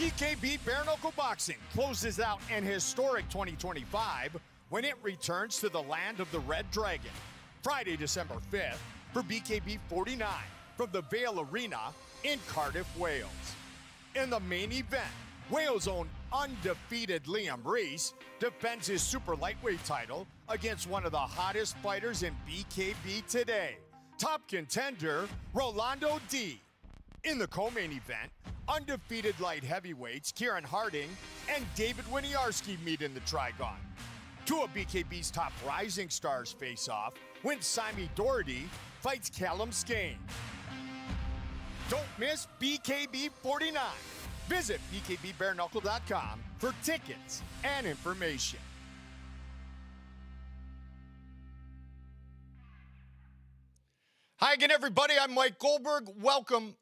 BKB Bare Knuckle Boxing closes out an historic 2025 when it returns to the land of the Red Dragon. Friday, December 5th for BKB 49 from the Vale Arena in Cardiff, Wales. In the main event, Wales' own undefeated Liam Rees defends his super lightweight title against one of the hottest fighters in BKB today, top contender Rolando D. In the co-main event, undefeated light heavyweights Keiron and David Winiarski meet in the Trigon. Two of BKB's top rising stars face off when Simey Doherty fights Kallum Skhane. Don't miss BKB 49. Visit bkbbareknuckle.com for tickets and information. Hi again, everybody. I'm Mike Goldberg. Welcome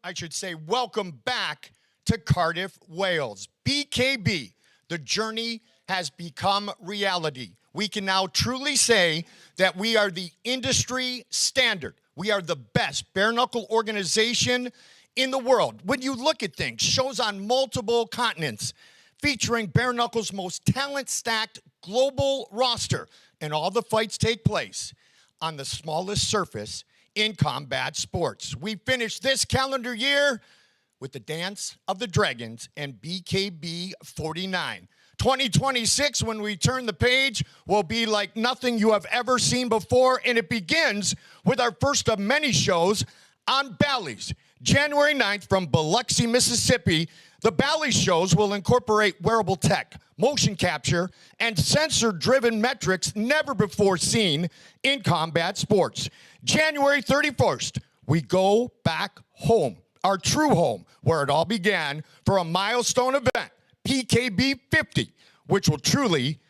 back to Cardiff, Wales. BKB, the journey has become reality. We can now truly say that we are the industry standard. We are the best bare knuckle organization in the world. When you look at things, shows on multiple continents featuring bare knuckle's most talent-stacked global roster, and all the fights take place on the smallest surface in combat sports. We finished this calendar year with the Dance of the Dragons and BKB 49. 2026, when we turn the page, will be like nothing you have ever seen before, and it begins with our first of many shows on Bally's. January 9th from Biloxi, Mississippi, the Bally's shows will incorporate wearable tech, motion capture, and sensor-driven metrics never before seen in combat sports. January 31st, we go back home, our true home, where it all began for a milestone event, BKB 50, which will truly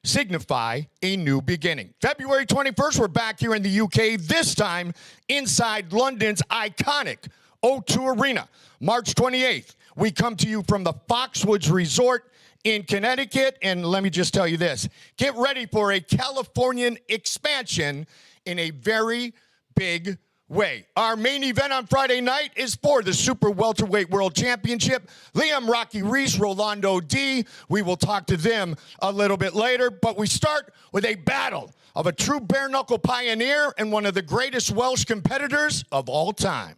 signify a new beginning. February 21st, we're back here in the UK, this time inside London's iconic O2 Arena. March 28th, we come to you from the Foxwoods Resort in Connecticut, and let me just tell you this, get ready for a Californian expansion in a very big way. Our main event on Friday night is for the Super Welterweight World Championship. Liam Rocky Reese, Rolando D. We will talk to them a little bit later, but we start with a battle of a true bare knuckle pioneer and one of the greatest Welsh competitors of all time.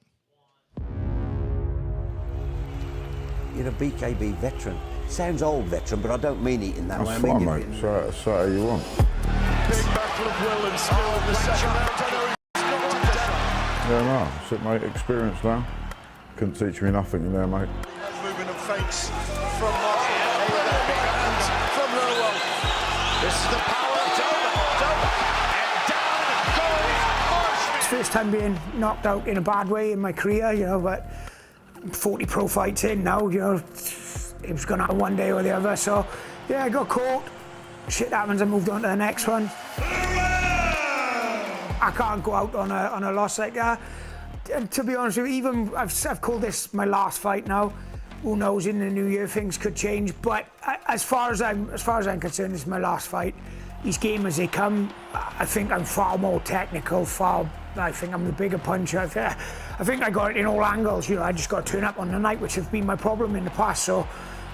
You're a BKB veteran. Sounds old veteran, but I don't mean it in that way. That's fine, mate. So how you want. Big battle of will and skill in the second round. Yeah, no, sit, mate. Experience now. Couldn't teach me nothing in there, mate. Movement of feints from Marshman. Big hands from Rolando. This is the power of Doherty. And down goes Marshman. It's the first time being knocked out in a bad way in my career, you know, but 40 pro fights in now, you know, it was going to happen one day or the other. So, yeah, I got caught. Shit happens, I moved on to the next one. I can't go out on a loss like that. And to be honest with you, even I've called this my last fight now. Who knows? In the new year, things could change. But as far as I'm concerned, this is my last fight. These game as they come. I think I'm far more technical. I think I'm the bigger puncher. I think I got it in all angles. You know, I just got to turn up on the night, which has been my problem in the past. So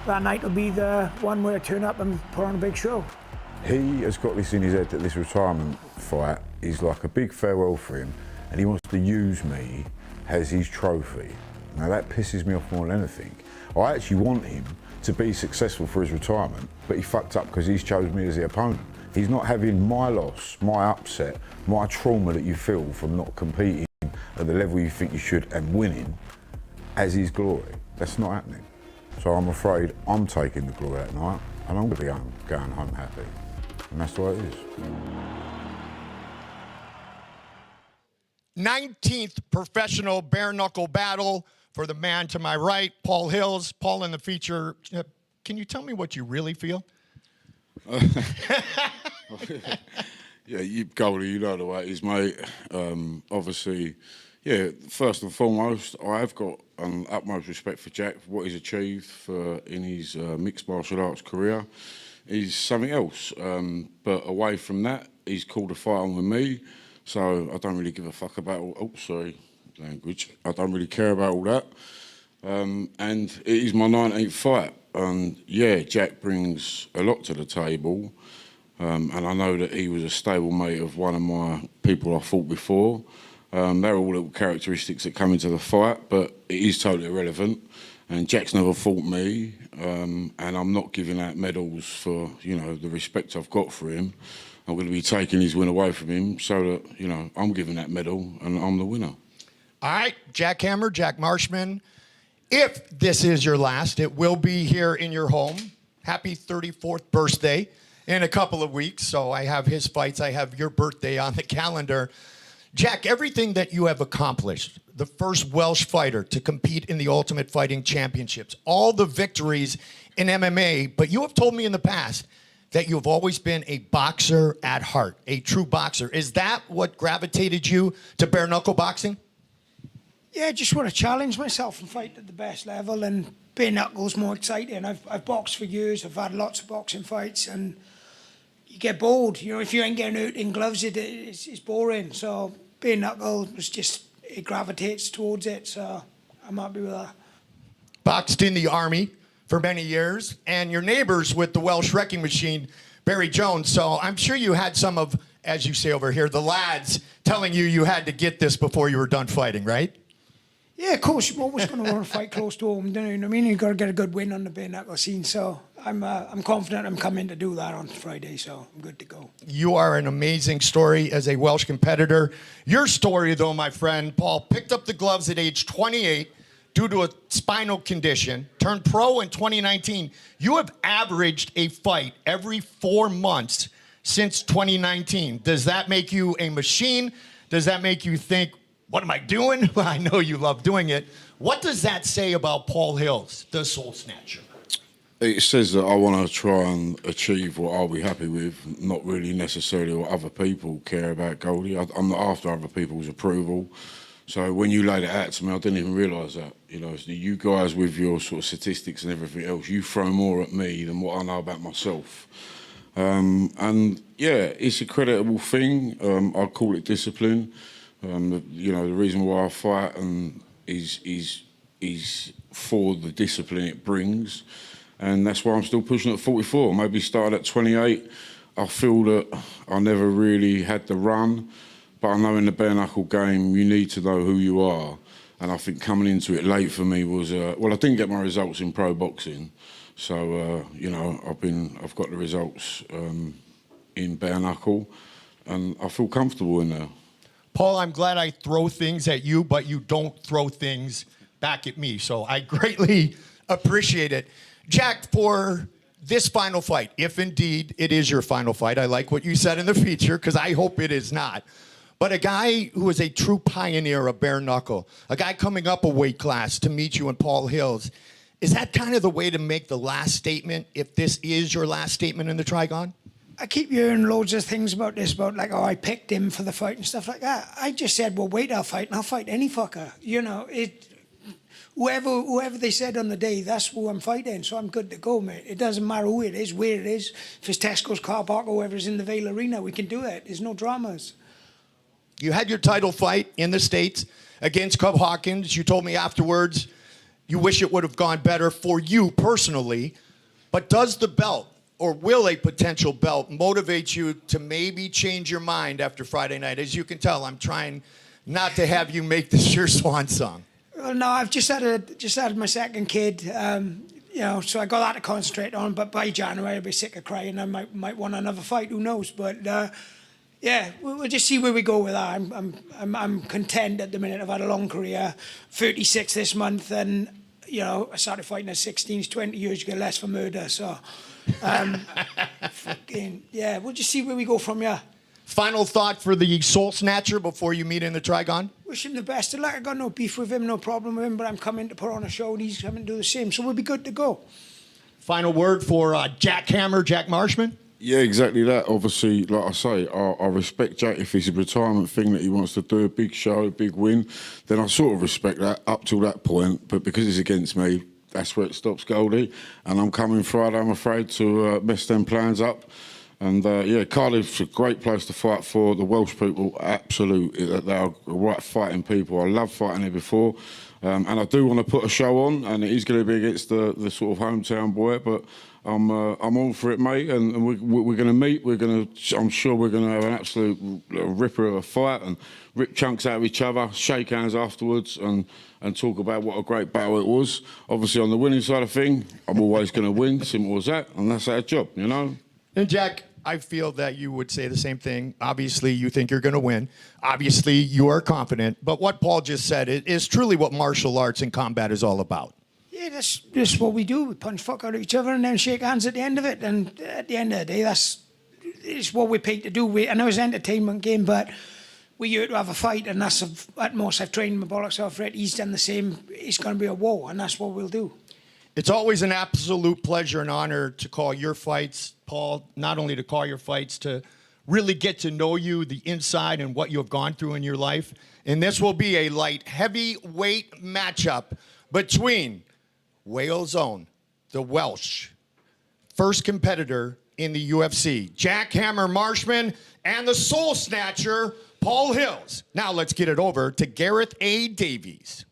that night will be the one where I turn up and put on a big show. He has got this in his head that this retirement fight is like a big farewell for him, and he wants to use me as his trophy. Now that pisses me off more than anything. I actually want him to be successful for his retirement, but he fucked up because he's chose me as the opponent. He's not having my loss, my upset, my trauma that you feel from not competing at the level you think you should and winning as his glory. That's not happening. So I'm afraid I'm taking the glory that night, and I'm going to be going home happy. And that's the way it is. 19th professional bare knuckle battle for the man to my right, Paul Hilz. Paul, in the feature, can you tell me what you really feel? Yeah, Goldie, you know the way it is, mate. Obviously, yeah, first and foremost, I have got utmost respect for Jack, for what he's achieved in his mixed martial arts career. He's something else. But away from that, he's called a fight on with me, so I don't really give a fuck about all, language. I don't really care about all that. and it is my 19th fight. And yeah, Jack brings a lot to the table, and I know that he was a stable mate of one of my people I fought before. They're all little characteristics that come into the fight, but it is totally irrelevant. And Jack's never fought me, and I'm not giving out medals for, you know, the respect I've got for him. I'm going to be taking his win away from him so that, you know, I'm giving that medal and I'm the winner. All right, Jack Hammer, Jack Marshman. If this is your last, it will be here in your home. Happy 34th birthday in a couple of weeks. So I have his fights. I have your birthday on the calendar. Jack, everything that you have accomplished, the first Welsh fighter to compete in the Ultimate Fighting Championships, all the victories in MMA, but you have told me in the past that you've always been a boxer at heart, a true boxer. Is that what gravitated you to bare knuckle boxing? Yeah, I just want to challenge myself and fight at the best level, and bare knuckles more exciting. I've boxed for years. I've had lots of boxing fights, and you get bored. You know, if you ain't getting out in gloves, it's boring. So bare knuckle was just, it gravitates towards it. So I'm happy with that. Boxed in the Army for many years, and your neighbors with the Welsh wrecking machine, Barry Jones. So I'm sure you had some of, as you say over here, the lads telling you had to get this before you were done fighting, right? Yeah, of course, you're always going to want to fight close to home, don't you know what I mean? You've got to get a good win on the bare knuckle scene, so I'm confident I'm coming to do that on Friday, so I'm good to go. You are an amazing story as a Welsh competitor. Your story, though, my friend, Paul, picked up the gloves at age 28 due to a spinal condition, turned pro in 2019. You have averaged a fight every 4 months since 2019. Does that make you a machine? Does that make you think, what am I doing? Well, I know you love doing it. What does that say about Paul Hilz, the soul snatcher? It says that I want to try and achieve what I'll be happy with, not really necessarily what other people care about, Goldie. I'm not after other people's approval. So when you laid it out to me, I didn't even realise that. You know, so you guys with your sort of statistics and everything else, you throw more at me than what I know about myself. And yeah, it's a creditable thing. I call it discipline. You know, the reason why I fight and is for the discipline it brings, and that's why I'm still pushing at 44. Maybe started at 28. I feel that I never really had the run, but I know in the bare knuckle game you need to know who you are, and I think coming into it late for me was well, I didn't get my results in pro boxing, so you know, I've got the results in bare knuckle, and I feel comfortable in there. Paul, I'm glad I throw things at you, but you don't throw things back at me. So I greatly appreciate it. Jack, for this final fight, if indeed it is your final fight, I like what you said in the feature, because I hope it is not. But a guy who is a true pioneer of bare knuckle, a guy coming up a weight class to meet you in Paul Hilz, is that kind of the way to make the last statement, if this is your last statement in the Trigon? I keep hearing loads of things about this, about like, oh, I picked him for the fight and stuff like that. I just said, well, wait, I'll fight, and I'll fight any fucker. You know, whoever they said on the day, that's who I'm fighting, so I'm good to go, mate. It doesn't matter who it is, where it is. If it's Tesco's car park or whoever's in the Vale Arena, we can do it. There's no dramas. You had your title fight in the States against Cub Hawkins. You told me afterwards you wish it would have gone better for you personally, but does the belt, or will a potential belt, motivate you to maybe change your mind after Friday night? As you can tell, I'm trying not to have you make this your swan song. Well, no, I've just had my second kid, you know, so I got that to concentrate on. But by January, I'll be sick of crying. I might want another fight. Who knows? But yeah, we'll just see where we go with that. I'm content at the minute. I've had a long career, 36 this month, and you know, I started fighting at 16. 20 years, you get less for murder. So. Fucking, yeah, we'll just see where we go from here. Final thought for the soul snatcher before you meet in the Trigon? Wish him the best of luck. I got no beef with him, no problem with him, but I'm coming to put on a show and he's coming to do the same, so we'll be good to go. Final word for Jack Hammer, Jack Marshman? Yeah, exactly that. Obviously, like I say, I respect Jack. If it's a retirement thing that he wants to do, a big show, a big win, then I sort of respect that up till that point, but because it's against me, that's where it stops, Goldie. And I'm coming Friday, I'm afraid, to mess them plans up. yeah, Cardiff's a great place to fight for. The Welsh people, they are right fighting people. I love fighting here before. And I do want to put a show on, and it is going to be against the sort of hometown boy, but I'm all for it, mate. And we're going to meet. I'm sure we're going to have an absolute ripper of a fight and rip chunks out of each other, shake hands afterwards, and talk about what a great battle it was. Obviously, on the winning side of thing, I'm always going to win. Simple as that, and that's our job, you know. And Jack, I feel that you would say the same thing. Obviously, you think you're going to win. Obviously, you are confident. But what Paul just said is truly what martial arts and combat is all about. Yeah, that's just what we do. We punch fuck out of each other and then shake hands at the end of it. And at the end of the day, it's what we're paid to do. I know it's an entertainment game, but we're here to have a fight, and that's at most. I've trained my bollocks off for it. He's done the same. It's going to be a war, and that's what we'll do. It's always an absolute pleasure and honor to call your fights, Paul, not only to call your fights, to really get to know you, the inside and what you have gone through in your life. And this will be a light heavyweight matchup between Wales' own, the Welsh, first competitor in the UFC, Jack Hammer Marshman, and the Soul Snatcher, Paul Hilz. Now let's get it over to Gareth A. Davies.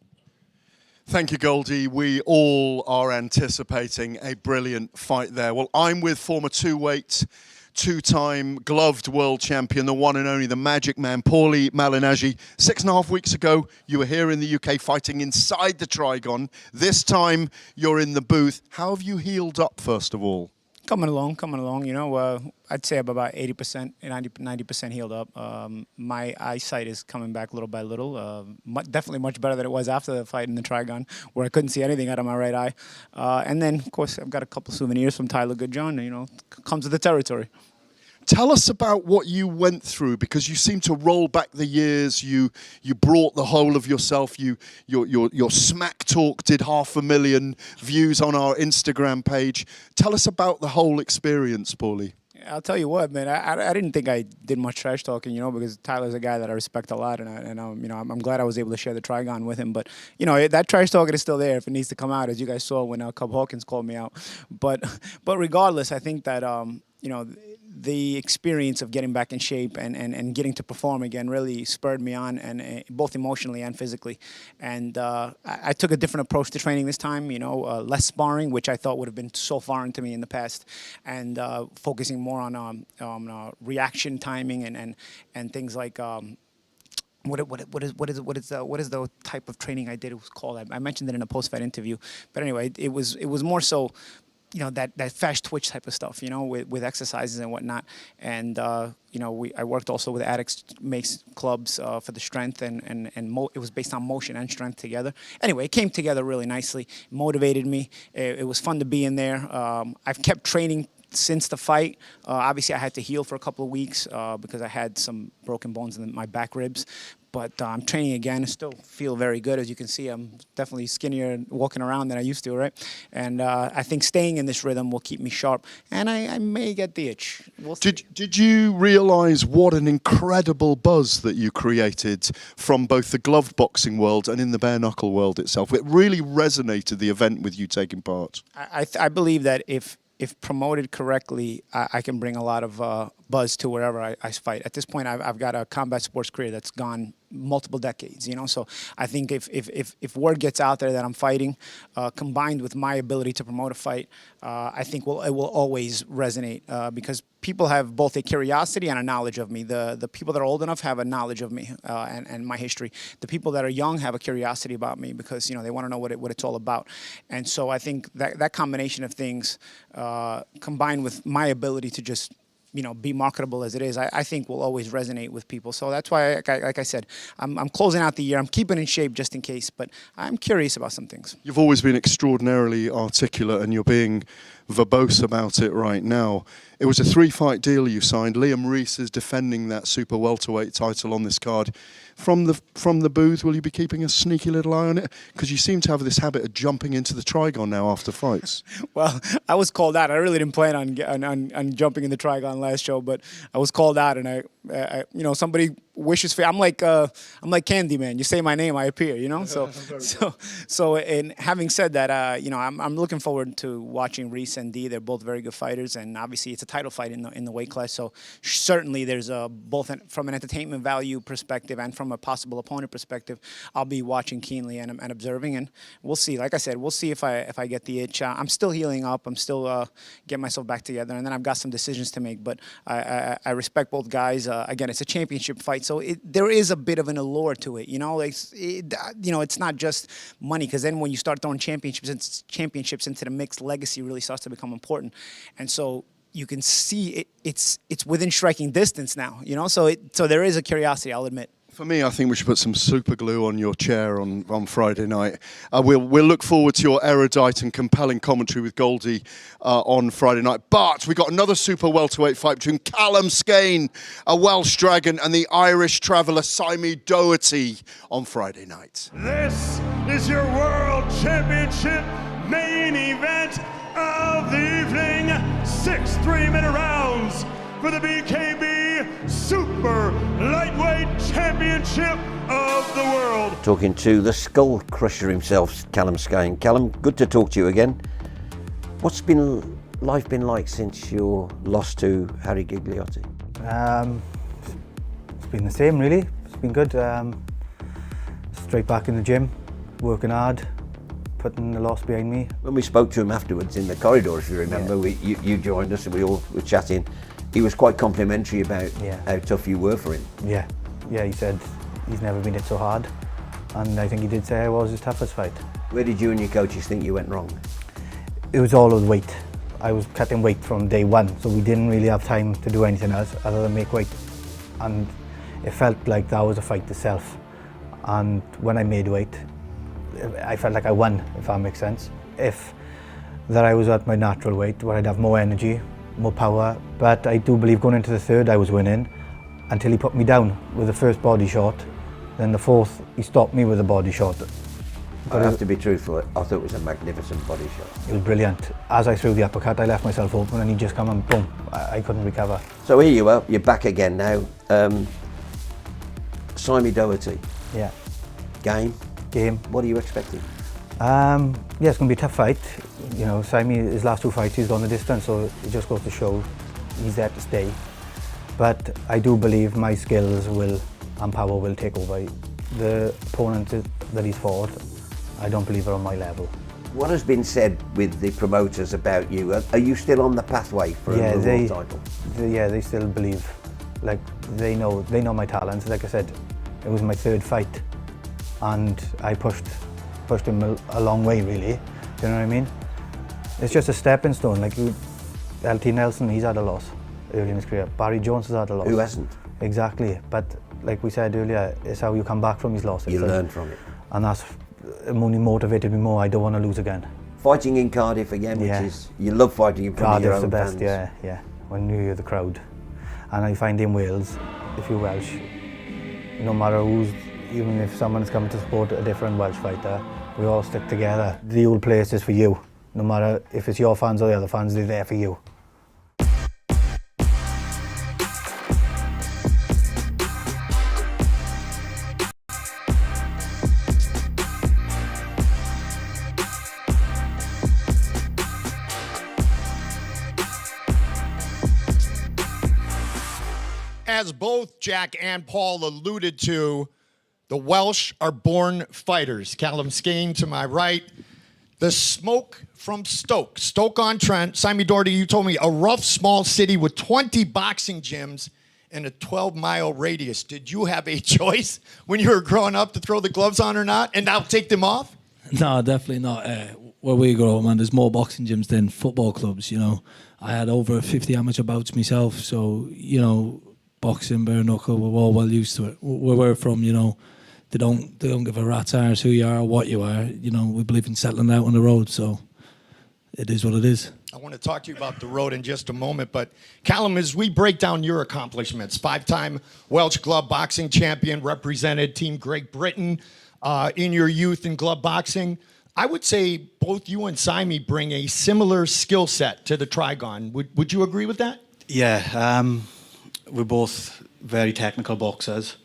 Thank you, Goldie. We all are anticipating a brilliant fight there. Well, I'm with former two-weight, two-time gloved world champion, the one and only, the magic man, Paulie Malignaggi. 6.5 weeks ago, you were here in the UK fighting inside the Trigon. This time, you're in the booth. How have you healed up, first of all? Coming along, you know, I'd say I'm about 80%, 90% healed up. My eyesight is coming back little by little, definitely much better than it was after the fight in the Trigon, where I couldn't see anything out of my right eye. And then, of course, I've got a couple souvenirs from Tyler Goodjohn, you know, comes with the territory. Tell us about what you went through, because you seem to roll back the years. You brought the whole of yourself. Your smack talk did 500,000 views on our Instagram page. Tell us about the whole experience, Paulie. I'll tell you what, man. I didn't think I did much trash talking, you know, because Tyler's a guy that I respect a lot, and you know, I'm glad I was able to share the Trigon with him. But you know, that trash talking is still there if it needs to come out, as you guys saw when Cub Hawkins called me out. But regardless, I think that you know, the experience of getting back in shape and getting to perform again really spurred me on, and both emotionally and physically. And I took a different approach to training this time, you know, less sparring, which I thought would have been so foreign to me in the past, and focusing more on reaction timing and things like what is the type of training I did? It was called. I mentioned it in a post-fight interview, but anyway, it was more so, you know, that fast twitch type of stuff, you know, with exercises and whatnot. And, you know, I worked also with Addicts Makes clubs for the strength, and it was based on motion and strength together. Anyway, it came together really nicely, motivated me. It was fun to be in there. I've kept training since the fight. Obviously, I had to heal for a couple of weeks because I had some broken bones in my back ribs. But I'm training again. I still feel very good. As you can see, I'm definitely skinnier walking around than I used to, right? And I think staying in this rhythm will keep me sharp. And I may get the itch. We'll see. Did you realise what an incredible buzz that you created from both the gloved boxing world and in the bare knuckle world itself? It really resonated, the event, with you taking part. I believe that if promoted correctly, I can bring a lot of buzz to wherever I fight. At this point, I've got a combat sports career that's gone multiple decades, you know. So I think if word gets out there that I'm fighting, combined with my ability to promote a fight, I think it will always resonate because people have both a curiosity and a knowledge of me. The people that are old enough have a knowledge of me and my history. The people that are young have a curiosity about me because, you know, they want to know what it's all about. And so I think that combination of things, combined with my ability to just, you know, be marketable as it is, I think will always resonate with people. So that's why, like I said, I'm closing out the year. I'm keeping in shape just in case, but I'm curious about some things. You've always been extraordinarily articulate, and you're being verbose about it right now. It was a 3-fight deal you signed. Liam Rees is defending that super welterweight title on this card. From the booth, will you be keeping a sneaky little eye on it? Because you seem to have this habit of jumping into the Trigon now after fights. Well, I was called out. I really didn't plan on jumping in the Trigon last show, but I was called out, and I you know, somebody wishes for. I'm like Candyman. You say my name, I appear. You know. So. And having said that, you know, I'm looking forward to watching Reese and D. They're both very good fighters, and obviously it's a title fight in the weight class. So certainly there's both from an entertainment value perspective and from a possible opponent perspective, I'll be watching keenly and observing, and we'll see. Like I said, we'll see if I get the itch. I'm still healing up. I'm still getting myself back together, and then I've got some decisions to make. But I respect both guys. Again, it's a championship fight, so there is a bit of an allure to it. You know, it's not just money, because then when you start throwing championships into the mix, legacy really starts to become important, and so you can see it's within striking distance now. You know, so there is a curiosity, I'll admit. For me, I think we should put some super glue on your chair on Friday night. We'll look forward to your erudite and compelling commentary with Goldie on Friday night. But we got another super welterweight fight between Kallum Skhane, a Welsh dragon, and the Irish traveller Simey Doherty on Friday night. This is your World Championship main event of the evening. 6 3-minute rounds for the BKB Super Lightweight Championship of the world. Talking to the skull crusher himself, Kallum Scain. Kallum, good to talk to you again. What's life been like since your loss to Harry Gigliotti? It's been the same, really. It's been good. Straight back in the gym, working hard, putting the loss behind me. When we spoke to him afterwards in the corridor, if you remember, you joined us and we all were chatting. He was quite complimentary about how tough you were for him. Yeah, he said he's never been hit so hard, and I think he did say I was his toughest fight. Where did you and your coaches think you went wrong? It was all of weight. I was cutting weight from day one, so we didn't really have time to do anything else other than make weight. And it felt like that was a fight itself. And when I made weight, I felt like I won, if that makes sense. If that I was at my natural weight, where I'd have more energy, more power, but I do believe going into the third I was winning until he put me down with the first body shot. Then the fourth, he stopped me with a body shot. But I have to be truthful, I thought it was a magnificent body shot. It was brilliant. As I threw the uppercut, I left myself open and he just come and boom, I couldn't recover. So here you are, you're back again now. Simey Doherty. Yeah. Game. What are you expecting? Yeah, it's going to be a tough fight. You know, Simey, his last 2 fights, he's gone the distance, so it just goes to show he's there to stay. But I do believe my skills and power will take over. The opponent that he's fought, I don't believe are on my level. What has been said with the promoters about you? Are you still on the pathway for a world title? They still believe. Like, they know my talents. Like I said, it was my 3rd fight, and I pushed him a long way, really. Do you know what I mean? It's just a stepping stone. Like LT Nelson, he's had a loss early in his career. Barry Jones has had a loss. Who hasn't? Exactly. But like we said earlier, it's how you come back from his losses. You learn from it. And that's only motivated me more. I don't want to lose again. Fighting in Cardiff again, which is, you love fighting in front of your own Cardiff's the best, fans. yeah. When you hear the crowd. And I find in Wales, if you're Welsh, no matter even if someone's coming to support a different Welsh fighter, we all stick together. The old place is for you. No matter if it's your fans or the other fans, they're there for you. As both Jack and Paul alluded to, the Welsh are born fighters. Kallum Skhane to my right. The smoke from Stoke-on-Trent. Simey Doherty, you told me a rough, small city with 20 boxing gyms in a 12-mile radius. Did you have a choice when you were growing up to throw the gloves on or not, and now take them off? No, definitely not. Where we grew up, man, there's more boxing gyms than football clubs, you know. I had over 50 amateur bouts myself, so, you know, boxing, bare knuckle, we're all well used to it. Where we're from, you know, they don't give a rat's arse who you are or what you are. You know, we believe in settling out on the road, so it is what it is. I want to talk to you about the road in just a moment, but Kallum, as we break down your accomplishments, 5-time Welsh glove boxing champion, represented Team Great Britain in your youth in glove boxing. I would say both you and Simey bring a similar skill set to the Trigon. Would you agree with that? Yeah, we're both very technical boxers.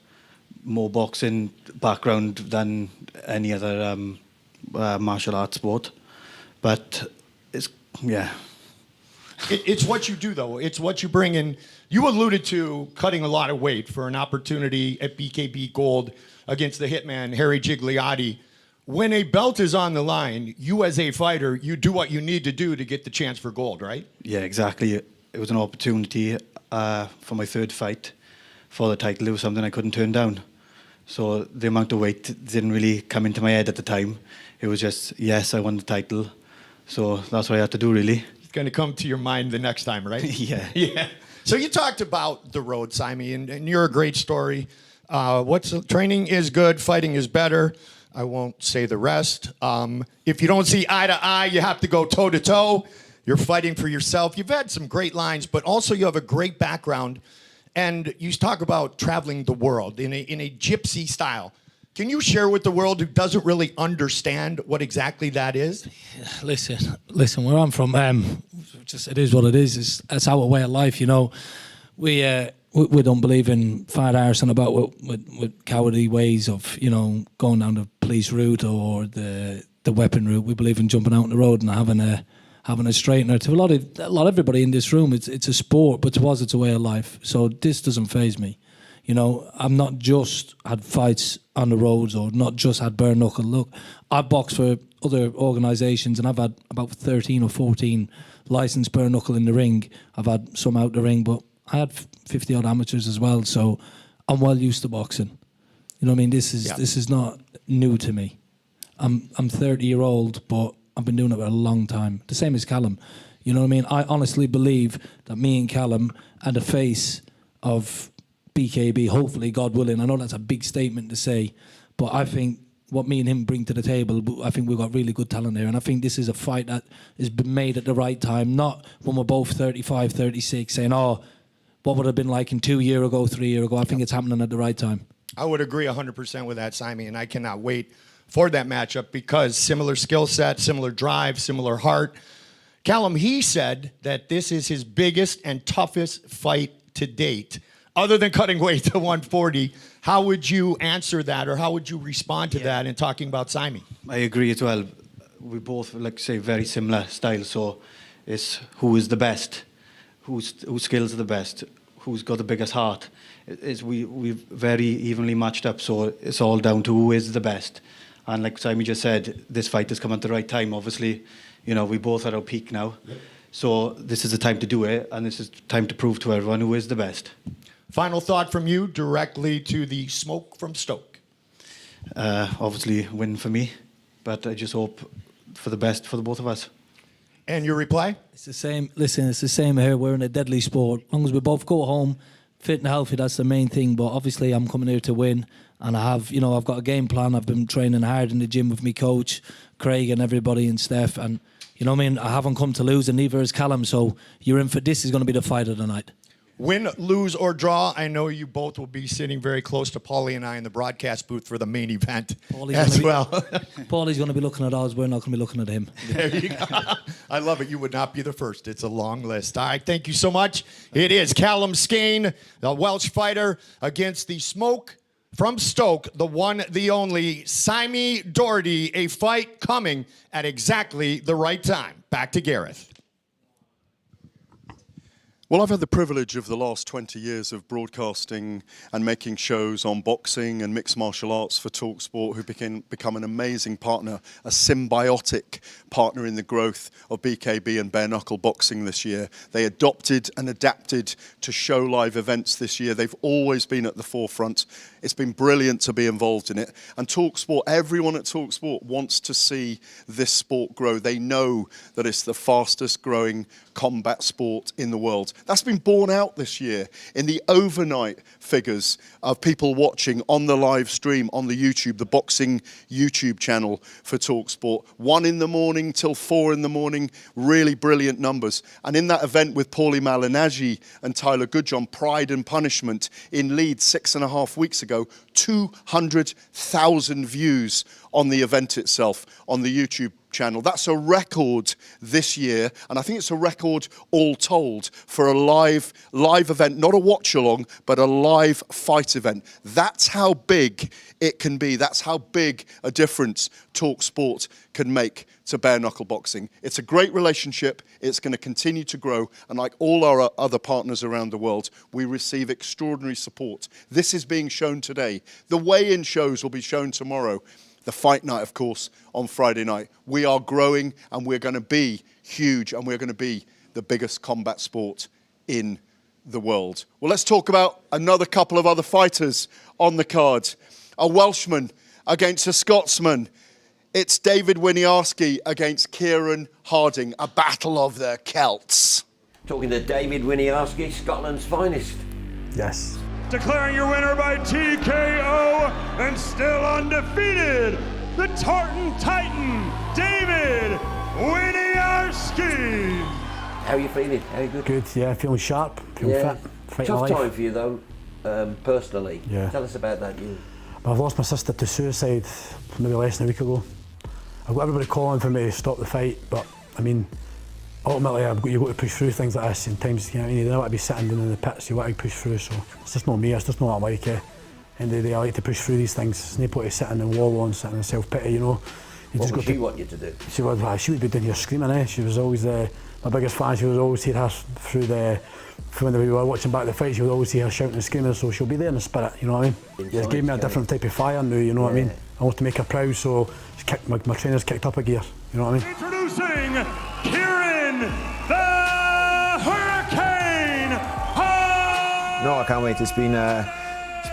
more boxing background than any other martial arts sport. But it's It's what you do, though. It's what you bring in. You alluded to cutting a lot of weight for an opportunity at BKB Gold against the hitman, Harry Gigliotti. When a belt is on the line, you as a fighter, you do what you need to do to get the chance for gold, right? Yeah, exactly. It was an opportunity for my third fight for the title. It was something I couldn't turn down. So the amount of weight didn't really come into my head at the time. It was just, yes, I won the title. So that's what I had to do, really. It's going to come to your mind the next time, right? Yeah. Yeah. So you talked about the road, Simey, and you're a great story. Training is good, fighting is better. I won't say the rest. If you don't see eye to eye, you have to go toe to toe. You're fighting for yourself. You've had some great lines, but also you have a great background. And you talk about traveling the world in a gypsy style. Can you share with the world who doesn't really understand what exactly that is? Listen. Where I'm from, it is what it is. It's our way of life, you know. We don't believe in fat arse and about with cowardly ways of, you know, going down the police route or the weapon route. We believe in jumping out on the road and having a straightener. To a lot of everybody in this room, it's a sport, but to us, it's a way of life. So this doesn't faze me. You know, I've not just had fights on the roads or not just had bare knuckle. Look, I've boxed for other organisations and I've had about 13 or 14 licensed bare knuckle in the ring. I've had some out the ring, but I had 50 odd amateurs as well. So I'm well used to boxing. You know what I mean? This is not new to me. I'm 30-year-old, but I've been doing it for a long time. The same as Kallum. You know what I mean? I honestly believe that me and Kallum are the face of BKB, hopefully, God willing. I know that's a big statement to say, but I think what me and him bring to the table, I think we've got really good talent there. And I think this is a fight that has been made at the right time, not when we're both 35, 36, saying, oh, what would have been like in 2 years ago, 3 years ago. I think it's happening at the right time. I would agree 100% with that, Simey, and I cannot wait for that matchup because similar skill set, similar drive, similar heart. Kallum, he said that this is his biggest and toughest fight to date. Other than cutting weight to 140, how would you answer that or how would you respond to that in talking about Simey? I agree as well. We both, like say, very similar styles. So it's who is the best, whose skills are the best, who's got the biggest heart. We've very evenly matched up. So it's all down to who is the best. And like Simey just said, this fight has come at the right time. Obviously, you know, we both are at our peak now. Yep. So this is the time to do it, and this is time to prove to everyone who is the best. Final thought from you directly to the smoke from Stoke. Obviously, win for me, but I just hope for the best for the both of us. And your reply? It's the same. Listen, it's the same here. We're in a deadly sport. As long as we both go home fit and healthy, that's the main thing. But obviously, I'm coming here to win, and I've got a game plan. I've been training hard in the gym with me coach, Craig, and everybody, and Steph, and you know what I mean. I haven't come to lose, and neither has Kallum. So you're in for this. Is going to be the fight of the night. Win, lose, or draw, I know you both will be sitting very close to Paulie and I in the broadcast booth for the main event as well. Paulie's going to be looking at us. We're not going to be looking at him. There you go. I love it. You would not be the first. It's a long list. All right, thank you so much. It is Kallum Skhane, the Welsh fighter, against the smoke from Stoke, the one, the only, Simey Doherty, a fight coming at exactly the right time. Back to Gareth. Well, I've had the privilege of the last 20 years of broadcasting and making shows on boxing and mixed martial arts for TalkSport, who become an amazing partner, a symbiotic partner in the growth of BKB and bare knuckle boxing this year. They adopted and adapted to show live events this year. They've always been at the forefront. It's been brilliant to be involved in it. And TalkSport, everyone at TalkSport wants to see this sport grow. They know that it's the fastest growing combat sport in the world. That's been borne out this year in the overnight figures of people watching on the live stream on the YouTube, the boxing YouTube channel for TalkSport. 1 in the morning till 4 in the morning, really brilliant numbers. And in that event with Paulie Malignaggi and Tyler Goodjohn, Pride and Punishment in Leeds 6.5 weeks ago, 200,000 views on the event itself on the YouTube channel. That's a record this year, and I think it's a record all told for a live event, not a watch-along, but a live fight event. That's how big it can be. That's how big a difference TalkSport can make to bare knuckle boxing. It's a great relationship. It's going to continue to grow. And like all our other partners around the world, we receive extraordinary support. This is being shown today. The weigh-in shows will be shown tomorrow. The fight night, of course, on Friday night. We are growing and we're going to be huge and we're going to be the biggest combat sport in the world. Well, let's talk about another couple of other fighters on the card. A Welshman against a Scotsman. It's David Winiarski against Keiron Harding, a battle of the Celts. Talking to David Winiarski, Scotland's finest. Yes. Declaring your winner by TKO and still undefeated, the Tartan Titan, David Winiarski. How are you feeling? How are you good? Good, yeah, feeling sharp, feeling fit. Fighting Tough life. time for you though, personally. Yeah. Tell us about that. I've lost my sister to suicide maybe less than a week ago. I've got everybody calling for me to stop the fight, but I mean, ultimately you've got to push through things like this. Sometimes, you know what I mean, you don't want to be sitting down in the pits, you want to push through, so it's just not me, it's just not what I like. End of the day, I like to push through these things. It's no point sitting and wallow and sitting in self-pity, you know. What would she want you to do? She would be down here screaming, She was always my biggest fan. She was always hear her when we were watching back the fight, she would always see her shouting and screaming, so she'll be there in the spirit, you know what I mean? It gave me a different type of fire now, you know what I mean? I want to make her proud, so my trainer's kicked up a gear, you know what I mean? Introducing Keiron the Hurricane Harding. No, I can't wait. It's been a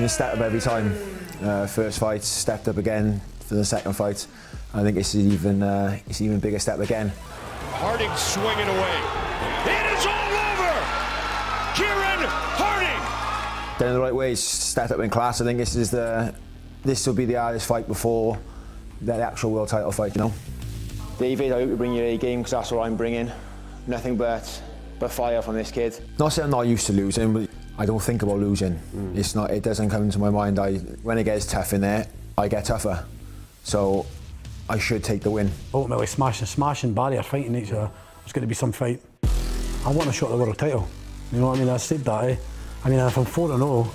step up every time. First fight, stepped up again for the second fight. I think it's an even bigger step again. Harding swinging away. It is all over. Keiron Harding. Done it the right way, stepped up in class. I think this will be the hardest fight before the actual world title fight, you know. David, I hope you bring your A game because that's what I'm bringing. Nothing but fire from this kid. Not saying I'm not used to losing, but I don't think about losing. It doesn't come into my mind. When it gets tough in there, I get tougher. So I should take the win. Ultimately smashing barrier, fighting each other. It's going to be some fight. I want a shot at the world title. You know what I mean? I said that, I mean, if I'm 4-0,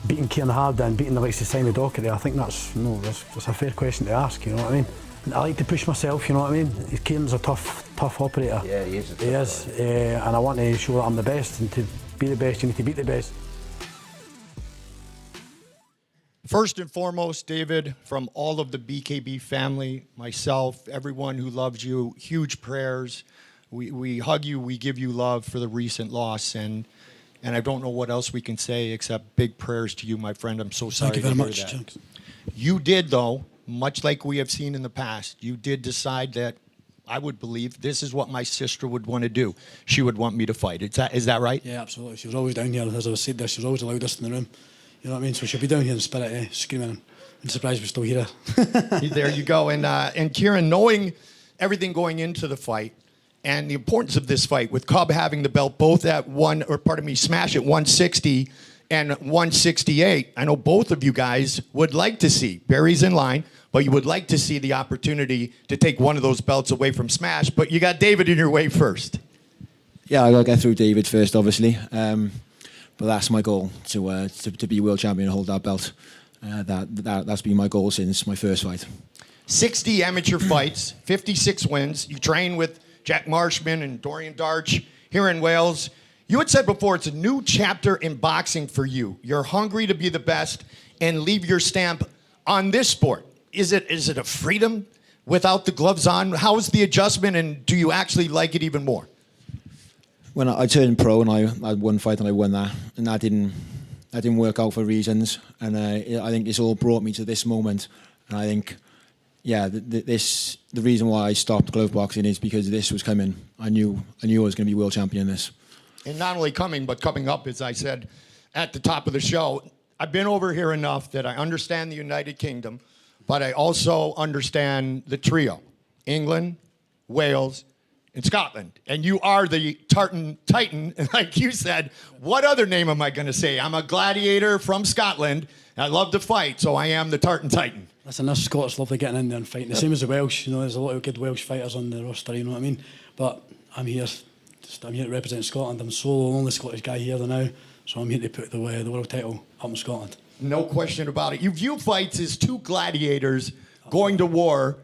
beating Keiron Harding, beating the likes of Simey Doherty, I think that's a fair question to ask, you know what I mean? I like to push myself, you know what I mean? Keiron's a tough operator. Yeah, he is. He is, and I want to show that I'm the best, and to be the best, you need to beat the best. First and foremost, David, from all of the BKB family, myself, everyone who loves you, huge prayers. We hug you, we give you love for the recent loss, and I don't know what else we can say except big prayers to you, my friend. I'm so sorry to hear that. Thank you very much. You did, though, much like we have seen in the past, you did decide that I would believe this is what my sister would want to do. She would want me to fight. Is that right? Yeah, absolutely. She was always down here, as I said there, she was always the loudest in the room. You know what I mean? So she'll be down here in spirit, screaming. I'm surprised we still hear her. There you go. And Keiron, knowing everything going into the fight and the importance of this fight, with Cub having the belt both at Smash at 160 and 168, I know both of you guys would like to see, Barry's in line, but you would like to see the opportunity to take one of those belts away from Smash, but you got David in your way first. Yeah, I got to get through David first, obviously. But that's my goal, to be world champion and hold that belt. That's been my goal since my first fight. 60 amateur fights, 56 wins. You train with Jack Marshman and Dorian Darch here in Wales. You had said before it's a new chapter in boxing for you. You're hungry to be the best and leave your stamp on this sport. Is it a freedom without the gloves on? How is the adjustment, and do you actually like it even more? When I turned pro and I had one fight and I won that, and that didn't work out for reasons, and I think it's all brought me to this moment, and I think, yeah, the reason why I stopped glove boxing is because this was coming. I knew I was going to be world champion in this. And not only coming, but coming up, as I said at the top of the show, I've been over here enough that I understand the United Kingdom, but I also understand the trio, England, Wales, in Scotland, and you are the Tartan Titan, like you said. What other name am I going to say? I'm a gladiator from Scotland. I love to fight, so I am the Tartan Titan. Listen, us Scots love getting in there and fighting. The same as the Welsh, you know, there's a lot of good Welsh fighters on the roster, you know what I mean? But I'm here to represent Scotland. I'm solo, only Scottish guy here now, so I'm here to put the world title up in Scotland. No question about it. You view fights as two gladiators going to war,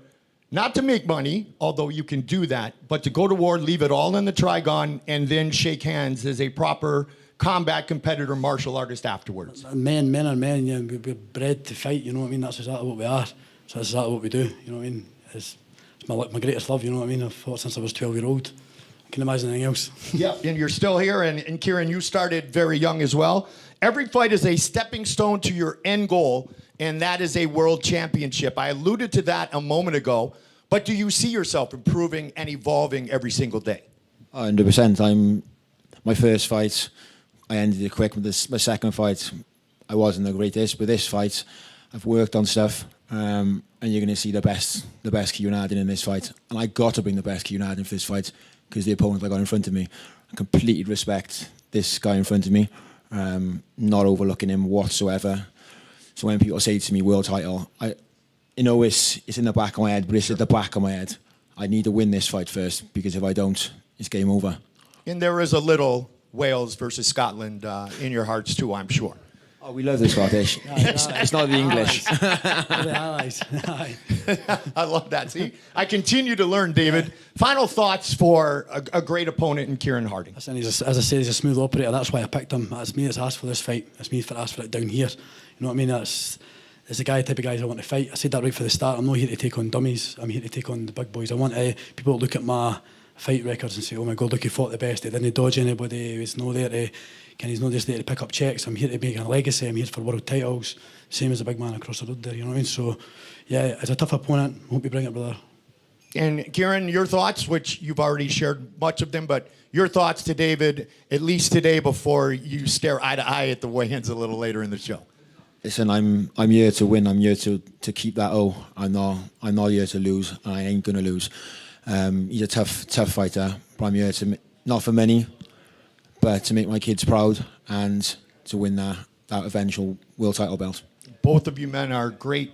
not to make money, although you can do that, but to go to war, leave it all in the Trigon, and then shake hands as a proper combat competitor, martial artist afterwards. Men are men, yeah, we're bred to fight, you know what I mean? That's exactly what we are. So that's exactly what we do, you know what I mean? It's my greatest love, you know what I mean? I've fought since I was 12-year-old. I can't imagine anything else. Yeah, and you're still here, and Keiron, you started very young as well. Every fight is a stepping stone to your end goal, and that is a world championship. I alluded to that a moment ago, but do you see yourself improving and evolving every single day? 100%. My first fight, I ended it quick. With my second fight, I wasn't the greatest. But this fight, I've worked on stuff, and you're going to see the best Keiron Harding in this fight. And I got to bring the best Keiron Harding for this fight because the opponent I got in front of me. I completely respect this guy in front of me, not overlooking him whatsoever. So when people say to me, world title, it's in the back of my head, but it's at the back of my head. I need to win this fight first, because if I don't, it's game over. And there is a little Wales versus Scotland in your hearts too, I'm sure. Oh, we love the Scottish. It's not the English. I love that. See, I continue to learn, David. Final thoughts for a great opponent in Keiron Harding. Listen, as I said, he's a smooth operator. That's why I picked him. It's me that's asked for this fight. It's me that asked for it down here. You know what I mean? It's the type of guys I want to fight. I said that right from the start. I'm not here to take on dummies. I'm here to take on the big boys. I want people to look at my fight records and say, oh my God, look, he fought the best. He didn't dodge anybody. He was no there to, he's not just there to pick up checks. I'm here to make a legacy. I'm here for world titles. Same as the big man across the road there, you know what I mean? So, yeah, it's a tough opponent. Hope you bring it, brother. And Keiron, your thoughts, which you've already shared much of them, but your thoughts to David, at least today, before you stare eye to eye at the weigh-ins a little later in the show. Listen, I'm here to win. I'm here to keep that O. I'm not here to lose. And I ain't gonna lose. He's a tough fighter, but I'm here to, not for many, but to make my kids proud and to win that eventual world title belt. Both of you men are great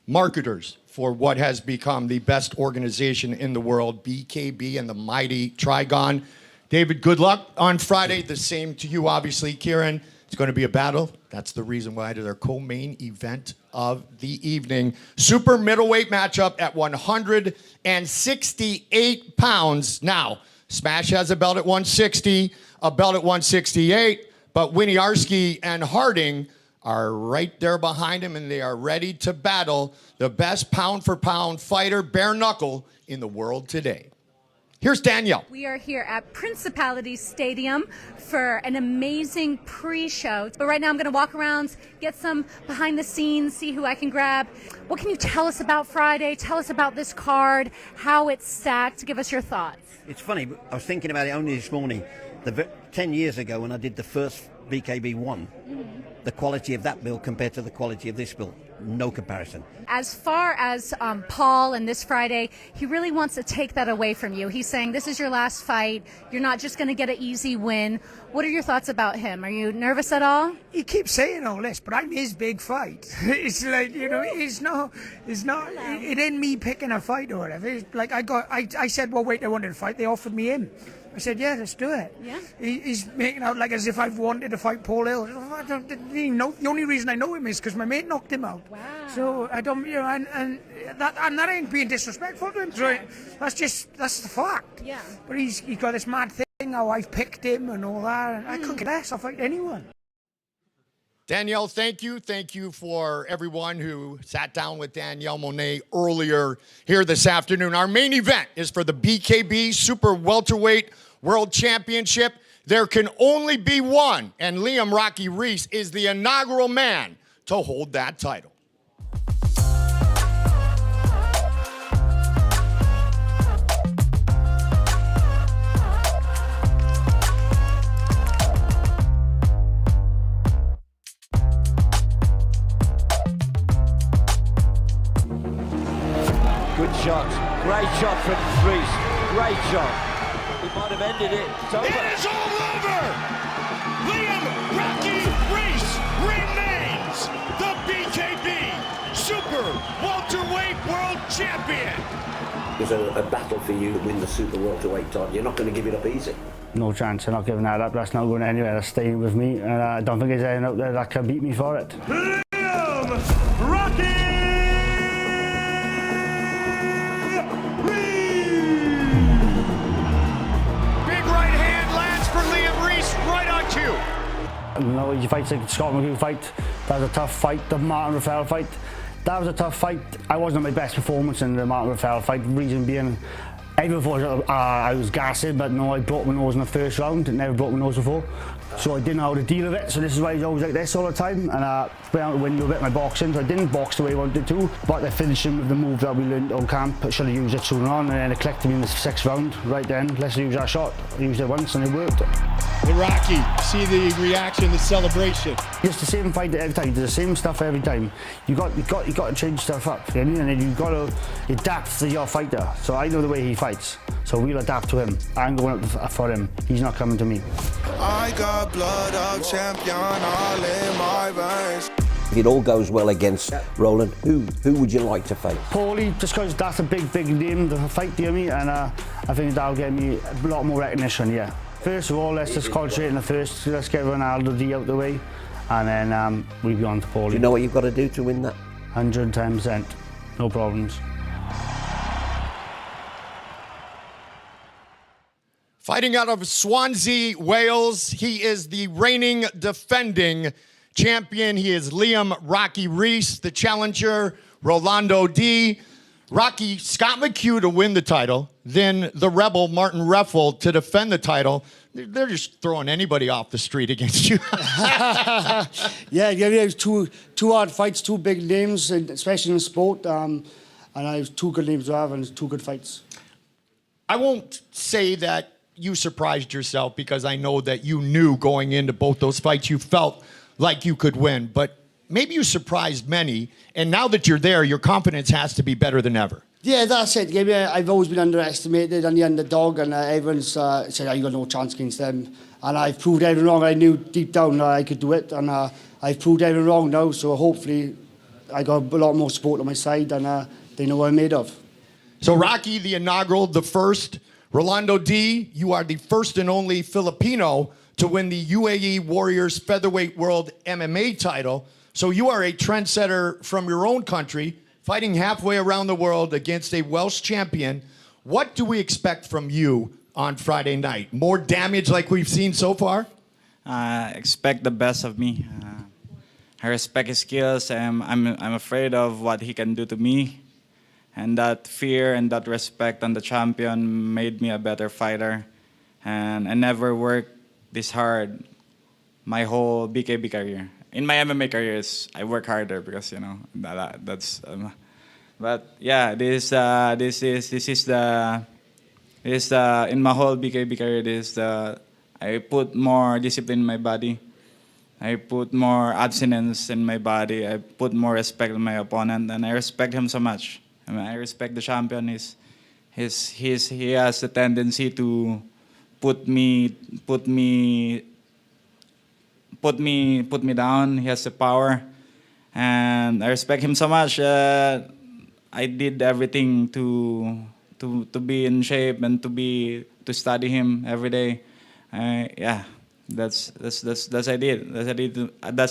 marketers for what has become the best organization in the world, BKB and the mighty Trigon. David, good luck on Friday. The same to you, obviously. Keiron, it's going to be a battle. That's the reason why it is our co-main event of the evening. Super middleweight matchup at 168 pounds. Now, Smash has a belt at 160, a belt at 168, but Winiarski and Harding are right there behind him, and they are ready to battle the best pound-for-pound fighter, bare knuckle, in the world today. Here's Danielle. We are here at Principality Stadium for an amazing pre-show. But right now I'm going to walk around, get some behind the scenes, see who I can grab. What can you tell us about Friday? Tell us about this card, how it's stacked. Give us your thoughts. It's funny, I was thinking about it only this morning. 10 years ago when I did the first BKB one, the quality of that bill compared to the quality of this bill, no comparison. As far as Paul and this Friday, he really wants to take that away from you. He's saying this is your last fight. You're not just going to get an easy win. What are your thoughts about him? Are you nervous at all? He keeps saying all this, but I'm his big fight. It's like, you know, it ain't me picking a fight or whatever. It's like I said, well, wait, I wanted to fight. They offered me him. I said, yeah, let's do it. Yeah. He's making out like as if I've wanted to fight Paul Hilz. I didn't even know. The only reason I know him is because my mate knocked him out. Wow. So I don't, you know, and that ain't being disrespectful to him. So that's the fact. Yeah. But he's got this mad thing how I've picked him and all that. And I couldn't care less. I'll fight anyone. Danielle, thank you. Thank you for everyone who sat down with Danielle Moinet earlier here this afternoon. Our main event is for the BKB Super Welterweight World Championship. There can only be one, and Liam Rocky Reese is the inaugural man to hold that title. Good shot, great shot from Reese, great shot. He might have ended it. It's over. It is all over! Liam Rocky Reese remains the BKB Super champion. It was a battle for you to win the Super Welterweight title. You're not going to give it up easy. No chance, I'm not giving that up. That's not going anywhere. That's staying with me, and I don't think there's anyone out there that can beat me for it. Rocky Big right hand lands for Liam Reese right on cue. You know, he fights like Scott McHugh fight. That was a tough fight. The Martin Raphael fight. That was a tough fight. I wasn't my best performance in the Martin Raphael fight. Reason being, everyone thought I was gassing, but no, I broke my nose in the first round. Never broke my nose before. So I didn't know how to deal with it. So this is why he's always like this all the time. And I went out the window a bit my boxing. So I didn't box the way I wanted to. But I finished him with the move that we learned on camp. I should have used it sooner on. And then it clicked to me in the 6th round. Right then, let's use that shot. I used it once and it worked. The Rocky, see the reaction, the celebration. It's the same fight every time. The same stuff every time. You got to change stuff up. You know what I mean? And then you got to adapt to your fighter. So I know the way he fights. So we'll adapt to him. I'm going up for him. He's not coming to me. I got blood of champion all in my veins. If it all goes well against Roland, who would you like to fight? Paulie, just because that's a big name to fight, do you know what I mean? And I think that'll get me a lot more recognition, yeah. First of all, let's just concentrate on the first. Let's get Rolando D out the way, and then we'll be on to Paulie. Do you know what you've got to do to win that? 110%, no problems. Fighting out of Swansea, Wales, he is the reigning defending champion. He is Liam Rocky Reese, the challenger, Rolando D. Rocky, Scott McHugh to win the title, then the rebel Martin Reffel to defend the title. They're just throwing anybody off the street against you. Yeah, two hard fights, two big names, especially in sport. And I have two good names to have and two good fights. I won't say that you surprised yourself because I know that you knew going into both those fights you felt like you could win, but maybe you surprised many, and now that you're there, your confidence has to be better than ever. Yeah, that's it. I've always been underestimated and the underdog, and everyone's said, you got no chance against them. And I've proved everyone wrong. I knew deep down I could do it, and I've proved everyone wrong now, so hopefully I got a lot more support on my side, and they know what I'm made of. So Rocky, the inaugural, the first. Rolando D, you are the first and only Filipino to win the UAE Warriors Featherweight World MMA title. So you are a trendsetter from your own country, fighting halfway around the world against a Welsh champion. What do we expect from you on Friday night? More damage like we've seen so far? Expect the best of me. I respect his skills. I'm afraid of what he can do to me. And that fear and that respect on the champion made me a better fighter. And I never worked this hard my whole BKB career. In my MMA careers, I work harder because that's. But yeah, this is in my whole BKB career. I put more discipline in my body. I put more abstinence in my body. I put more respect in my opponent, and I respect him so much. I respect the champion. He has a tendency to put me down. He has the power, and I respect him so much. I did everything to be in shape and to study him every day. That's I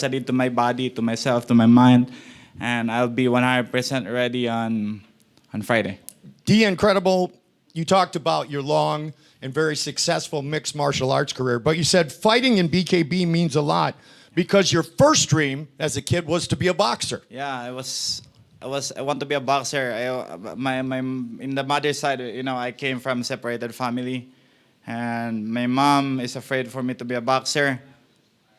did to my body, to myself, to my mind. And I'll be 100% ready on Friday. D, incredible. You talked about your long and very successful mixed martial arts career, but you said fighting in BKB means a lot because your first dream as a kid was to be a boxer. Yeah, I want to be a boxer. In the mother's side, I came from a separated family, and my mom is afraid for me to be a boxer.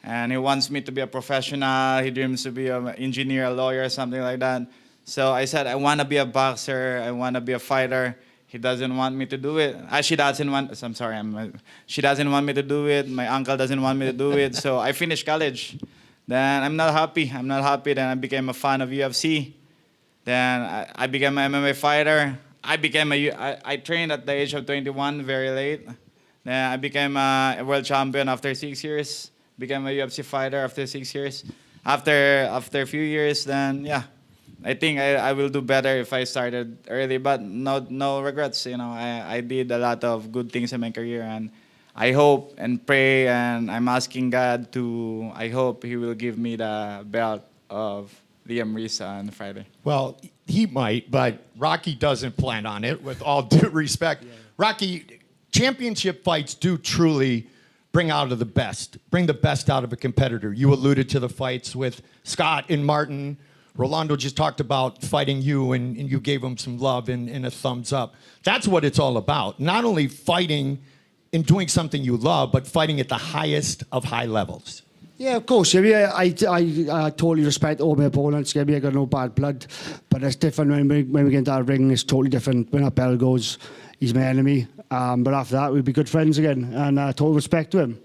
And he wants me to be a professional. He dreams to be an engineer, a lawyer, something like that. So I said, I want to be a boxer. I want to be a fighter. He doesn't want me to do it. She doesn't want me to do it. My uncle doesn't want me to do it. So I finished college. Then I'm not happy. Then I became a fan of UFC. Then I became an MMA fighter. I trained at the age of 21, very late. Then I became a world champion after 6 years. Became a UFC fighter after 6 years. After a few years, then I think I will do better if I started early, but no regrets. You know, I did a lot of good things in my career, and I hope and pray, and I'm asking God to. I hope He will give me the belt of Liam Rees on Friday. Well, he might, but Rocky doesn't plan on it, with all due respect. Yeah. Rocky, championship fights do truly bring the best out of a competitor. You alluded to the fights with Scott and Martin. Rolando just talked about fighting you, and you gave him some love and a thumbs up. That's what it's all about. Not only fighting and doing something you love, but fighting at the highest of high levels. Yeah, of course. I totally respect all my opponents. I got no bad blood, but it's different when we get into that ring. It's totally different. When that bell goes, he's my enemy. But after that, we'll be good friends again, and total respect to him.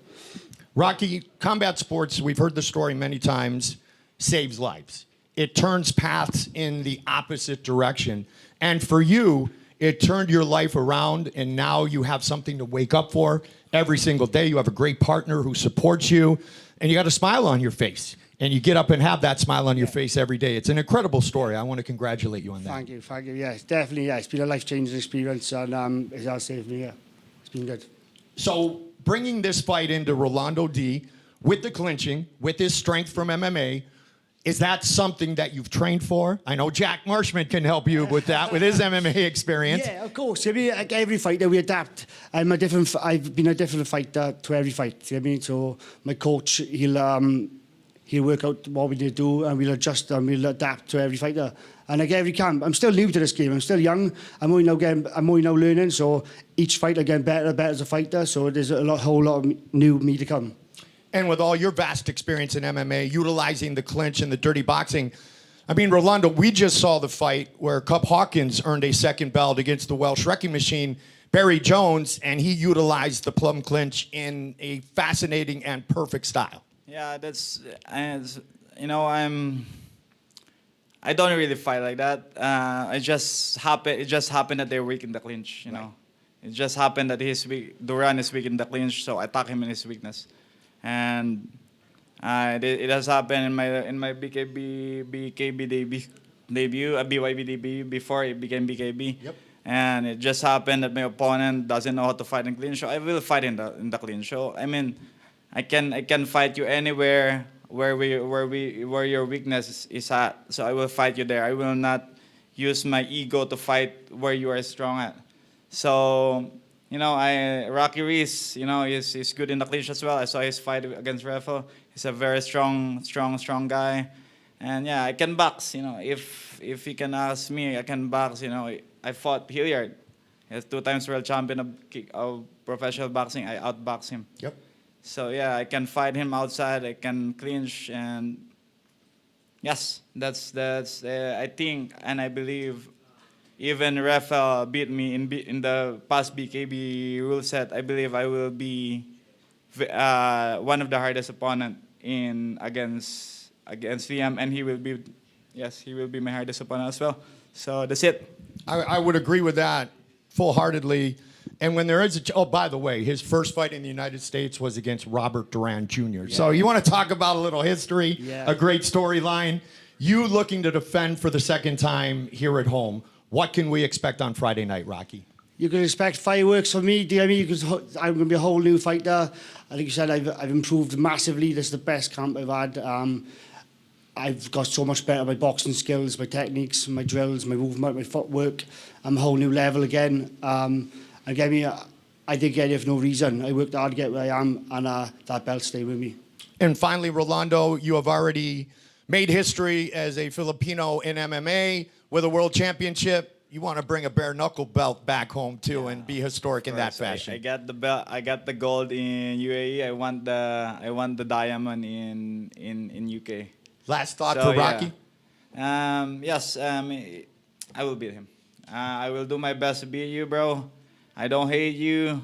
Rocky, combat sports, we've heard the story many times, saves lives. It turns paths in the opposite direction. And for you, it turned your life around, and now you have something to wake up for every single day. You have a great partner who supports you, and you got a smile on your face. And you get up and have that smile on your face every day. It's an incredible story. I want to congratulate you on that. Thank you. Yes, definitely. Yeah, it's been a life-changing experience, and it has saved me. Yeah, it's been good. So bringing this fight into Rolando D with the clinching, with his strength from MMA, is that something that you've trained for? I know Jack Marshman can help you with that, with his MMA experience. Yeah, of course. I mean, like every fighter, we adapt. I've been a different fighter to every fight. I mean, so my coach, he'll work out what we need to do, and we'll adjust and we'll adapt to every fighter. And like every camp, I'm still new to this game. I'm still young. I'm only now learning. So each fight I get better as a fighter. So there's a whole lot of new me to come. And with all your vast experience in MMA, utilizing the clinch and the dirty boxing, I mean, Rolando, we just saw the fight where Cub Hawkins earned a second belt against the Welsh wrecking machine, Barry Jones, and he utilized the plum clinch in a fascinating and perfect style. Yeah, I don't really fight like that. It just happened that they're weak in the clinch. You know, it just happened that Duran is weak in the clinch, so I attack him in his weakness. And it has happened in my BKB debut, BYB debut before it became BKB. Yep. And it just happened that my opponent doesn't know how to fight in clinch, so I will fight in the clinch. So I mean, I can fight you anywhere where your weakness is at. So I will fight you there. I will not use my ego to fight where you are strong at. So. You know, Rocky Rees, you know, he's good in the clinch as well. I saw his fight against Rafa. He's a very strong guy. And yeah, I can box, you know. If he can ask me, I can box, you know. I fought Hilliard. He's 2 times world champion of professional boxing. I outboxed him. Yep. So yeah, I can fight him outside. I can clinch, and yes, that's I think and I believe. Even Rafa beat me in the past BKB rule set. I believe I will be one of the hardest opponent against Liam, and he will be my hardest opponent as well. So that's it. I would agree with that full-heartedly. And when there is by the way, his first fight in the United States was against Robert Duran Jr. Yeah. So you want to talk about a little history, a great storyline. You looking to defend for the second time here at home. What can we expect on Friday night, Rocky? You can expect fireworks from me, DME, because I'm going to be a whole new fighter. I think you said I've improved massively. This is the best camp I've had. I've got so much better. My boxing skills, my techniques, my drills, my movement, my footwork. I'm a whole new level again. And get me, I did get it for no reason. I worked hard to get where I am, and that belt stayed with me. And finally, Rolando, you have already made history as a Filipino in MMA. With a world championship, you want to bring a bare knuckle belt back home too, and be historic in that fashion. I got the belt. I got the gold in UAE. I want the diamond in UK. Last thought for Rocky. Yes, I will beat him. I will do my best to beat you, bro. I don't hate you.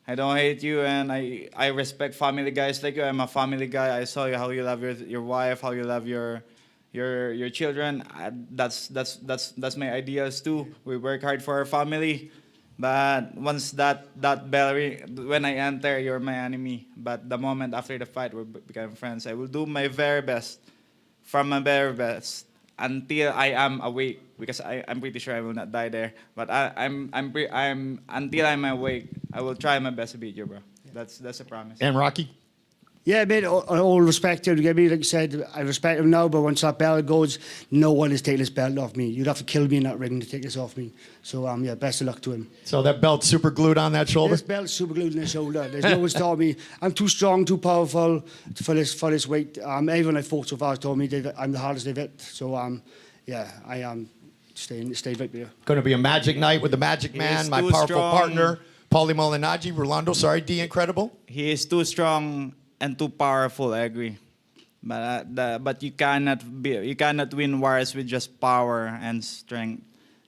And I respect family guys like you. I'm a family guy. I saw how you love your wife, how you love your children. That's my ideas too. We work hard for our family, but once that bell ring, when I enter, you're my enemy. But the moment after the fight, we become friends. I will do my very best, from my very best. until I am awake, because I'm pretty sure I will not die there. But until I'm awake, I will try my best to beat you, bro. That's a promise. And Rocky? Yeah, mate, all respect to him. Like you said, I respect him now, but once that belt goes, no one is taking this belt off me. You'd have to kill me in that ring to take this off me. So, yeah, best of luck to him. So that belt's super glued on that shoulder? This belt's super glued in the shoulder. There's no one stopping me. I'm too strong, too powerful for this weight. Everyone I fought so far has told me I'm the hardest they've hit. So, yeah, I am staying right there. Going to be a magic night with the Magic Man, my powerful partner, Paulie Malignaggi. Rolando, sorry, D Incredible. He is too strong and too powerful, I agree. But you cannot win wars with just power and strength.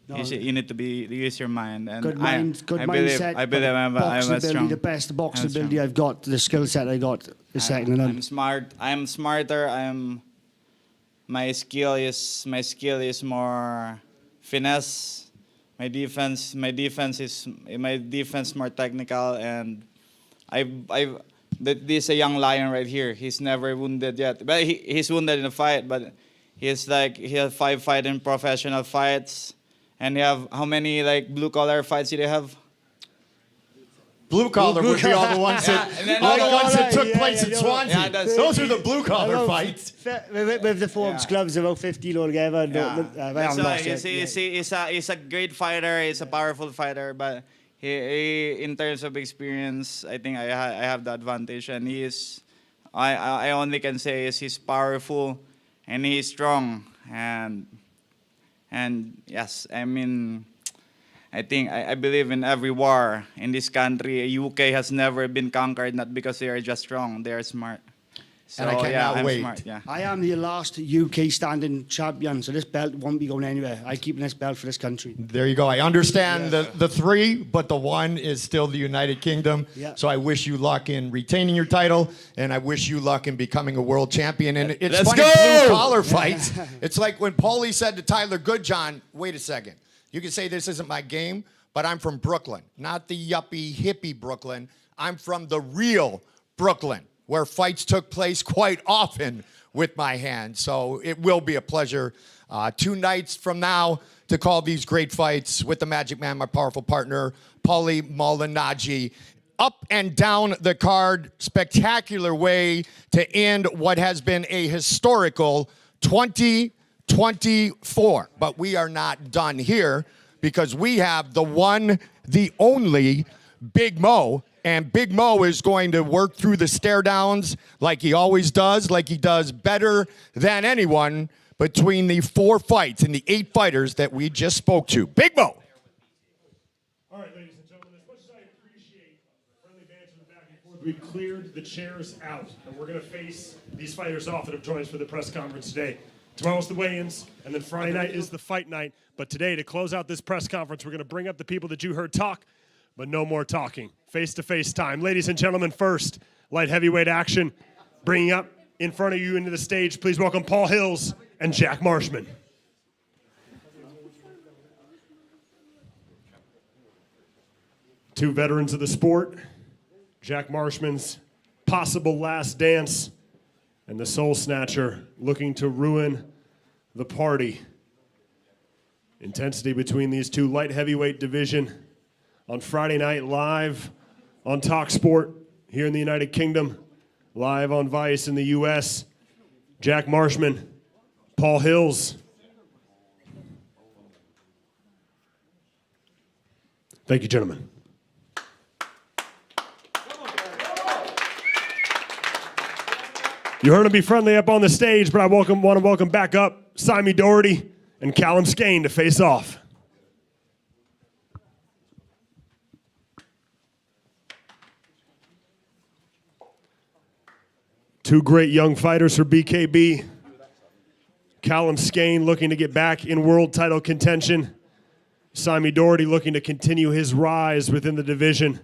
No. You need to use your mind. And good mindset. I believe I'm a strong. The best boxing ability I've got, the skill set I got is second to none. I'm smart. I'm smarter. My skill is more finesse. My defense more technical, and this is a young lion right here. He's never wounded yet. But he's wounded in a fight, but he has 5 fights in professional fights. And you have how many blue collar fights do you have? Blue collar would be all the ones that took place in Swansea. Yeah, those are the blue collar fights. With the Forbes clubs, about 15 altogether. He's a great fighter. He's a powerful fighter, but he in terms of experience, I think I have the advantage. And I only can say he's powerful and he's strong. And yes, I mean, I believe in every war in this country. UK has never been conquered, not because they are just strong, they are smart. So, and I cannot wait. Smart, yeah. I am the last UK standing champion, so this belt won't be going anywhere. I keep this belt for this country. There you go. I understand the 3, but the 1 is still the United Kingdom. Yeah. So I wish you luck in retaining your title, and I wish you luck in becoming a world champion. And it's funny, blue collar fights. It's like when Paulie said to Tyler Goodjohn, wait a second. You can say this isn't my game, but I'm from Brooklyn, not the yuppie hippie Brooklyn. I'm from the real Brooklyn, where fights took place quite often with my hand. So it will be a pleasure 2 nights from now to call these great fights with the Magic Man, my powerful partner, Paulie Malignaggi. Up and down the card, spectacular way to end what has been a historical 2024. But we are not done here, because we have the one, the only Big Mo. And Big Mo is going to work through the stare downs like he always does, like he does better than anyone between the 4 fights and the 8 fighters that we just spoke to. Big Mo. All right, ladies and gentlemen, as much as I appreciate friendly banter in the back and forth, we've cleared the chairs out, and we're going to face these fighters off that have joined us for the press conference today. Tomorrow's the weigh-ins, and then Friday night is the fight night. But today, to close out this press conference, we're going to bring up the people that you heard talk, but no more talking. Face-to-face time. Ladies and gentlemen, first, light heavyweight action. Bringing up in front of you into the stage, please welcome Paul Hilz and Jack Marshman. Two veterans of the sport. Jack Marshman's possible last dance, and the Soul Snatcher looking to ruin the party. Intensity between these two, light heavyweight division. On Friday night, live on TalkSport here in the United Kingdom, live on Vice in the U.S. Jack Marshman, Paul Hilz. Thank you, gentlemen. You heard him be friendly up on the stage, but I want to welcome back up Simey Doherty and Kallum Skhane to face off. Two great young fighters for BKB. Kallum Skhane looking to get back in world title contention. Simey Doherty looking to continue his rise within the division.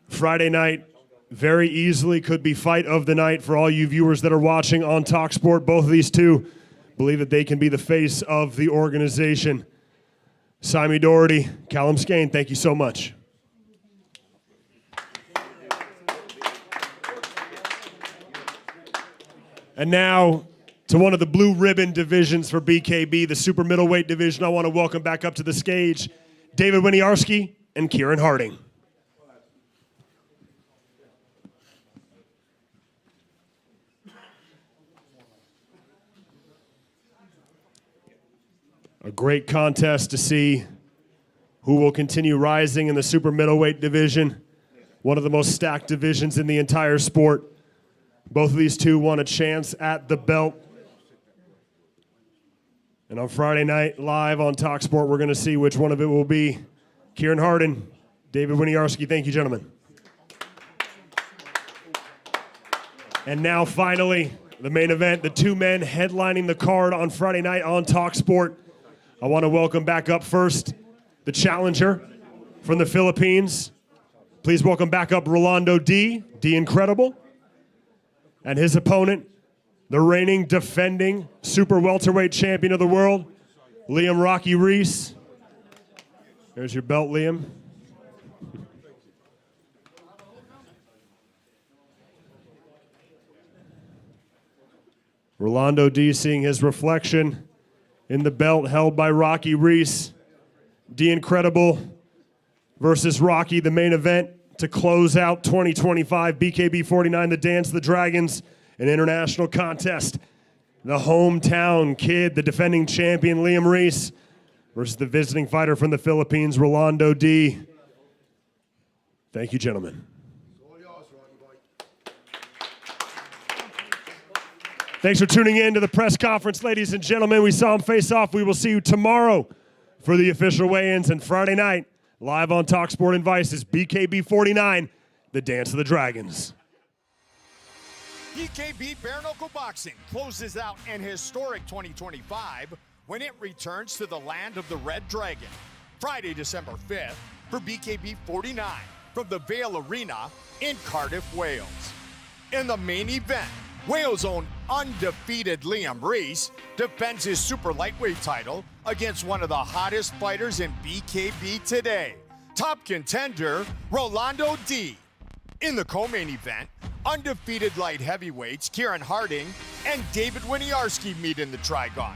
Friday night, very easily could be fight of the night for all you viewers that are watching on TalkSport. Both of these two believe that they can be the face of the organization. Simey Doherty, Kallum Skhane, thank you so much. And now, to one of the blue ribbon divisions for BKB, the super middleweight division. I want to welcome back up to the stage David Winiarski and Keiron Harding. A great contest to see who will continue rising in the super middleweight division, one of the most stacked divisions in the entire sport. Both of these two want a chance at the belt. And on Friday night, live on TalkSport, we're going to see which one of it will be. Keiron Harding, David Winiarski, thank you, gentlemen. And now, finally, the main event, the two men headlining the card on Friday night on TalkSport. I want to welcome back up first the challenger from the Philippines. Please welcome back up Rolando D, D Incredible, and his opponent, the reigning defending super welterweight champion of the world, Liam Rocky Reese. There's your belt, Liam. Rolando D seeing his reflection in the belt held by Rocky Reese. D Incredible versus Rocky, the main event to close out 2025 BKB 49, the Dance of the Dragons, an international contest. The hometown kid, the defending champion, Liam Reese, versus the visiting fighter from the Philippines, Rolando D. Thank you, gentlemen. Thanks for tuning in to the press conference, ladies and gentlemen. We saw him face off. We will see you tomorrow for the official weigh-ins, and Friday night, live on TalkSport and Vice's BKB 49, the Dance of the Dragons. BKB Bare Knuckle Boxing closes out an historic 2025 when it returns to the land of the Red Dragon. Friday, December 5th for BKB 49 from the Vale Arena in Cardiff, Wales. In the main event, Wales' own undefeated Liam Reese defends his super lightweight title against one of the hottest fighters in BKB today, top contender Rolando D. In the co-main event, undefeated light heavyweights Keiron Harding and David Winiarski meet in the Trigon.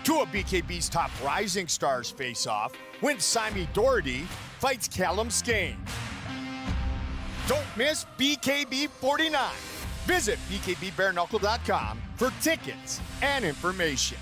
Two of BKB's top rising stars face off when Simey Doherty fights Kallum Skhane. Don't miss BKB 49. Visit bkbbareknuckle.com for tickets and information.